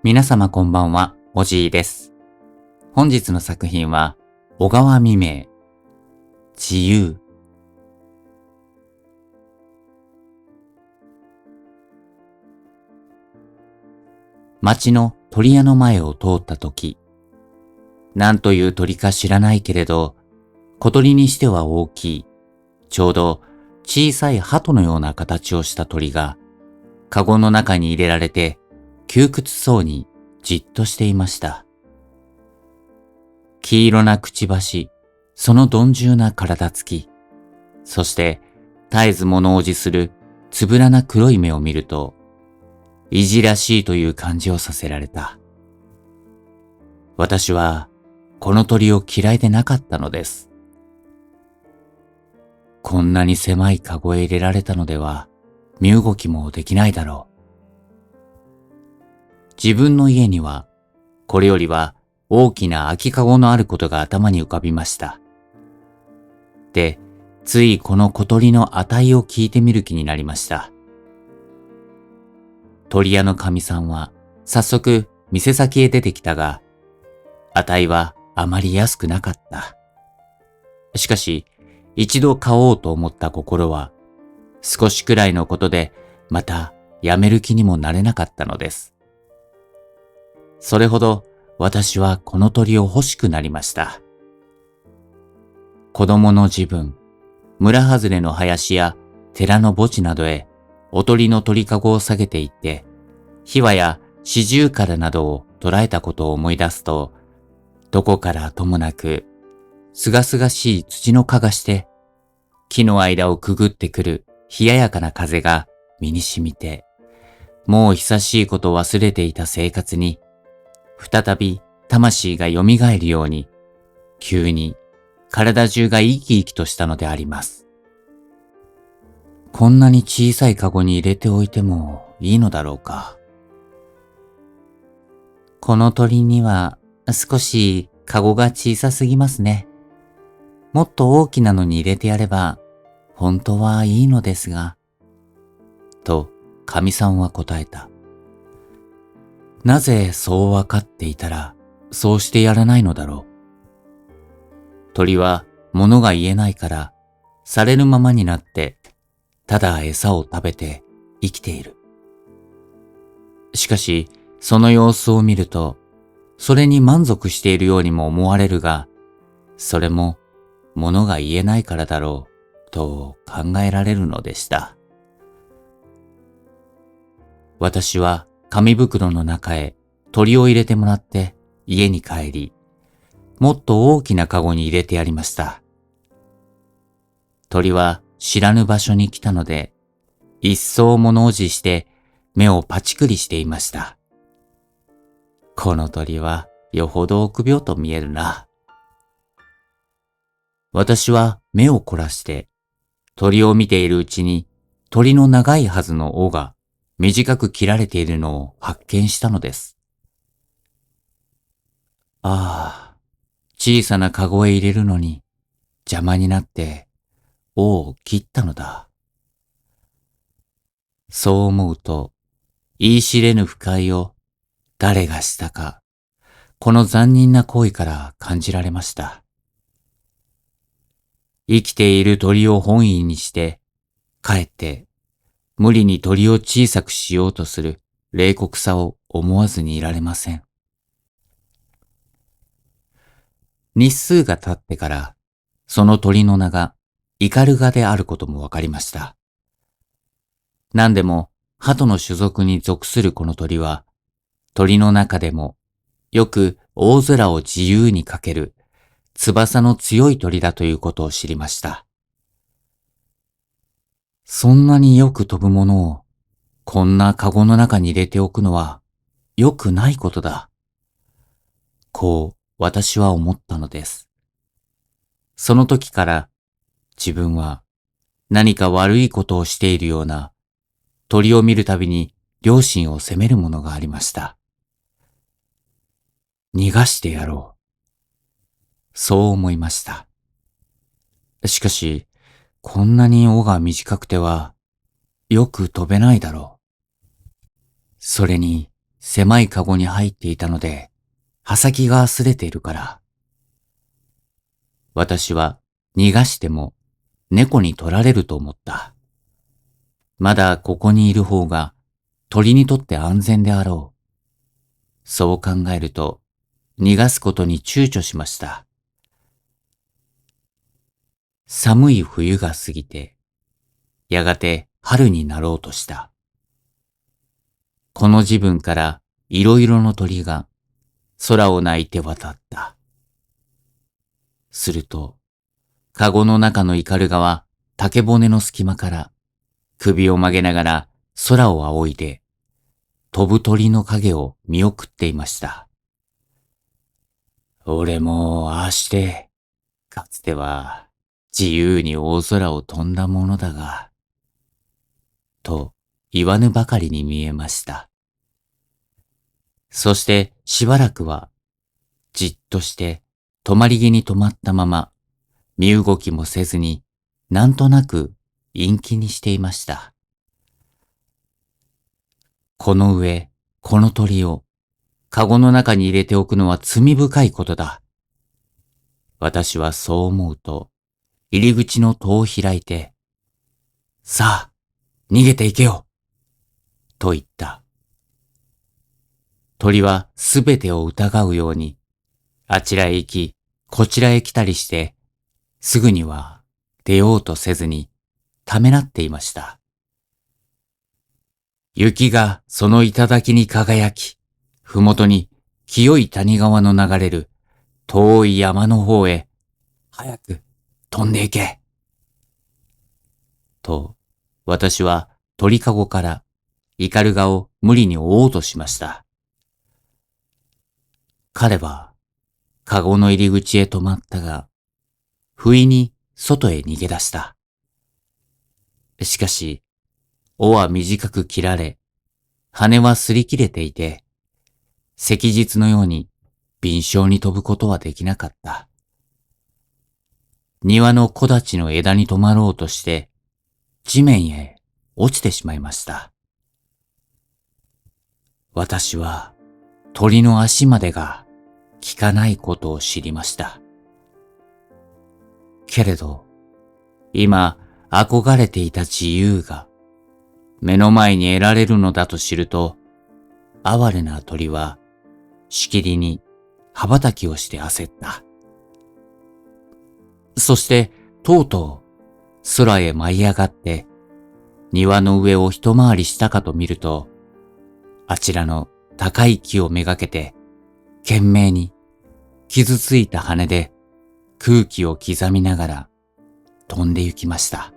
皆様こんばんは、おじいです。本日の作品は、小川未明、自由。町の鳥屋の前を通ったとき、何という鳥か知らないけれど、小鳥にしては大きい、ちょうど小さい鳩のような形をした鳥が、カゴの中に入れられて、窮屈そうにじっとしていました。黄色なくちばし、その鈍重な体つき、そして絶えず物おじするつぶらな黒い目を見ると、いじらしいという感じをさせられた。私はこの鳥を嫌いでなかったのです。こんなに狭いカゴへ入れられたのでは、身動きもできないだろう。自分の家には、これよりは大きな空きカゴのあることが頭に浮かびました。で、ついこの小鳥の値を聞いてみる気になりました。鳥屋のかみさんは早速店先へ出てきたが、値はあまり安くなかった。しかし、一度買おうと思った心は、少しくらいのことでまたやめる気にもなれなかったのです。それほど私はこの鳥を欲しくなりました。子供の自分、村外れの林や寺の墓地などへおとりの鳥かごを下げていって、ヒワやシジュウカラなどを捕らえたことを思い出すと、どこからともなく、すがすがしい土の蚊がして、木の間をくぐってくる冷ややかな風が身に染みて、もう久しいことを忘れていた生活に、再び魂が蘇るように、急に体中が生き生きとしたのであります。こんなに小さいカゴに入れておいてもいいのだろうか。この鳥には少しカゴが小さすぎますね。もっと大きなのに入れてやれば本当はいいのですが。と、かみさんは答えた。なぜそうわかっていたらそうしてやらないのだろう。鳥は物が言えないからされるままになってただ餌を食べて生きている。しかしその様子を見るとそれに満足しているようにも思われるが、それも物が言えないからだろうと考えられるのでした。私は紙袋の中へ鳥を入れてもらって家に帰り、もっと大きなカゴに入れてやりました。鳥は知らぬ場所に来たので、一層物おじして目をパチクリしていました。この鳥はよほど臆病と見えるな。私は目を凝らして鳥を見ているうちに鳥の長いはずの尾が短く切られているのを発見したのです。ああ、小さなカゴへ入れるのに邪魔になって尾を切ったのだ。そう思うと言い知れぬ不快を誰がしたか、この残忍な行為から感じられました。生きている鳥を本意にして、かえって無理に鳥を小さくしようとする冷酷さを思わずにいられません。日数が経ってから、その鳥の名がイカルガであることもわかりました。何でも鳩の種族に属するこの鳥は、鳥の中でもよく大空を自由にかける翼の強い鳥だということを知りました。そんなによく飛ぶものをこんなカゴの中に入れておくのは良くないことだ。こう私は思ったのです。その時から自分は何か悪いことをしているような鳥を見るたびに良心を責めるものがありました。逃がしてやろう。そう思いました。しかし、こんなに尾が短くてはよく飛べないだろう。それに狭いカゴに入っていたので、刃先が擦れているから。私は逃がしても猫に取られると思った。まだここにいる方が鳥にとって安全であろう。そう考えると逃がすことに躊躇しました。寒い冬が過ぎて、やがて春になろうとした。この時分からいろいろの鳥が空を鳴いて渡った。すると、カゴの中のイカルガは竹骨の隙間から首を曲げながら空を仰いで飛ぶ鳥の影を見送っていました。俺もああして、かつては自由に大空を飛んだものだが、と言わぬばかりに見えました。そしてしばらくはじっとして止まり木に止まったまま身動きもせずになんとなく陰気にしていました。この上、この鳥をカゴの中に入れておくのは罪深いことだ。私はそう思うと入り口の戸を開いて、さあ、逃げていけよと言った。鳥はすべてを疑うように、あちらへ行き、こちらへ来たりして、すぐには出ようとせずにためらっていました。雪がその頂に輝き、ふもとに清い谷川の流れる遠い山の方へ、早く飛んでいけ。と、私は鳥かごからイカルガを無理に追おうとしました。彼は、カゴの入り口へ止まったが、不意に外へ逃げ出した。しかし、尾は短く切られ、羽は擦り切れていて、赤日のように敏捷に飛ぶことはできなかった。庭の木立の枝に止まろうとして、地面へ落ちてしまいました。私は鳥の足までが効かないことを知りました。けれど、今憧れていた自由が目の前に得られるのだと知ると、哀れな鳥はしきりに羽ばたきをして焦った。そしてとうとう空へ舞い上がって庭の上を一回りしたかと見ると、あちらの高い木をめがけて懸命に傷ついた羽で空気を刻みながら飛んで行きました。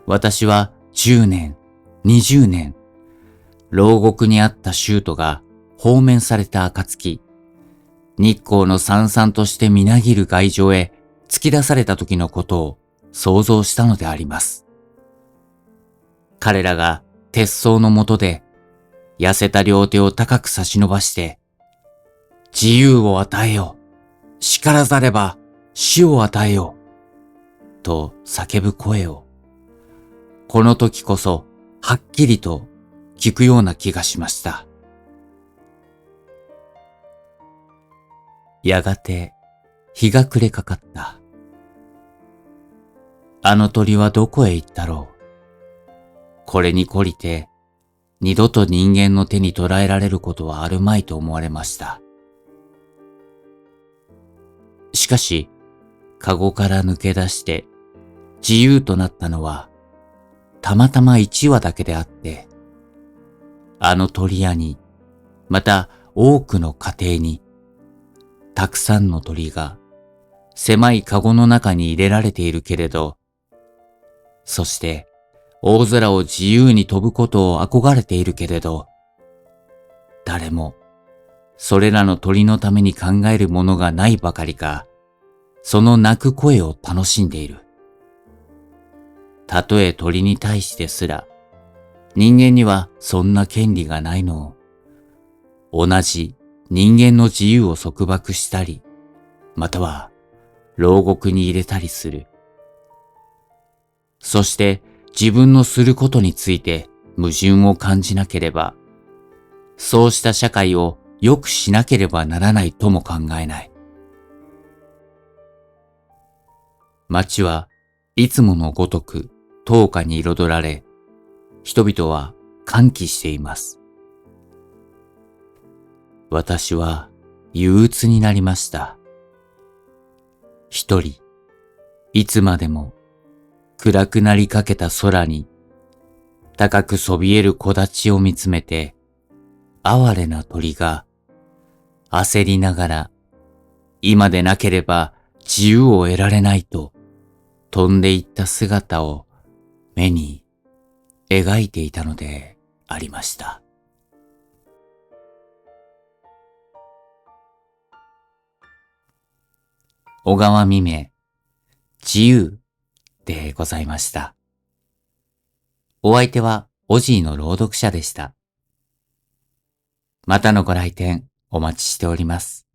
私は10年、20年、牢獄にあった囚徒が放免された暁、日光のさんさんとしてみなぎる外場へ突き出された時のことを想像したのであります。彼らが鉄槽の下で痩せた両手を高く差し伸ばして、自由を与えよう、叱らざれば死を与えよう、と叫ぶ声を、この時こそはっきりと聞くような気がしました。やがて日が暮れかかった。あの鳥はどこへ行ったろう。これに懲りて二度と人間の手に捕らえられることはあるまいと思われました。しかし、カゴから抜け出して自由となったのはたまたま1羽だけであって、あの鳥屋に、また多くの家庭に、たくさんの鳥が狭いカゴの中に入れられているけれど、そして大空を自由に飛ぶことを憧れているけれど、誰もそれらの鳥のために考えるものがないばかりか、その鳴く声を楽しんでいる。たとえ鳥に対してすら、人間にはそんな権利がないのを、同じ人間の自由を束縛したり、または牢獄に入れたりする。そして自分のすることについて矛盾を感じなければ、そうした社会を良くしなければならないとも考えない。街はいつものごとく灯火に彩られ、人々は歓喜しています。私は憂鬱になりました。一人、いつまでも暗くなりかけた空に高くそびえる木立を見つめて、哀れな鳥が焦りながら今でなければ自由を得られないと飛んでいった姿を目に描いていたのでありました。小川未明、自由でございました。お相手はオジーの朗読者でした。またのご来店お待ちしております。